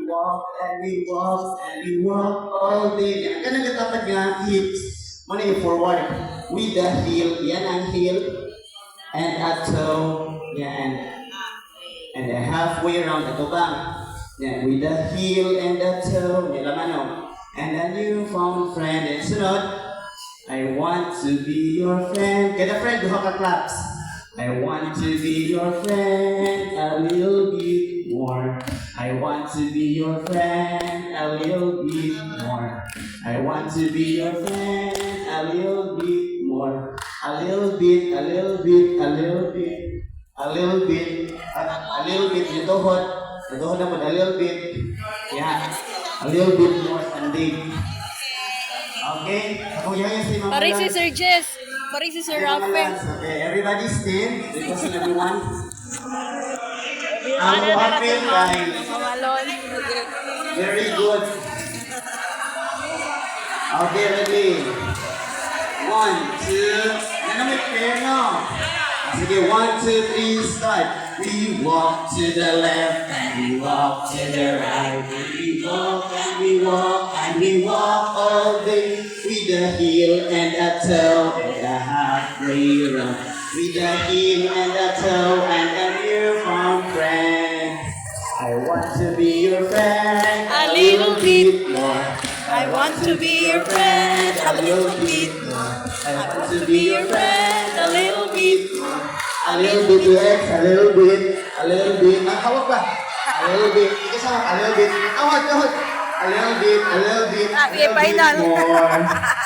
walk and we walk and we walk all day. Yan. Kanang katapat nga hips. Muna yung forward. With the heel. Yan ang heel. And a toe. Yan. And then halfway around the bang. Yan. With the heel and the toe. Yan laman o. And a newfound friend. And sunod. I want to be your friend. Get a friend. Duha ka claps. I want to be your friend a little bit more. I want to be your friend a little bit more. I want to be your friend a little bit more. A little bit, a little bit, a little bit, a little bit, a little bit. Ito naman, a little bit. Yeah, a little bit more standing. Okay? Ako yan si Mama Parang si Lance. Sir Jess. Parang si Sir Rafael. Okay, everybody stand. Because everyone. Ang Rafael, guys. Mamalon. Very good. Okay, ready. 1, 2. Ano may pair, no? Sige, 1, 2, 3, start. We walk to the left and we walk to the right. And we walk and we walk and we walk all day. With the heel and a toe and a halfway round. With the heel and a toe and a newfound friend. I want to be your friend A little bit more. I want to be your friend a little bit more. I want to be your friend a little bit more. A little bit, Lex. A little bit. A little bit. Hawak ba? A little bit. Isa, a little bit. Hawak. A little bit. A little bit. Okay, final. more.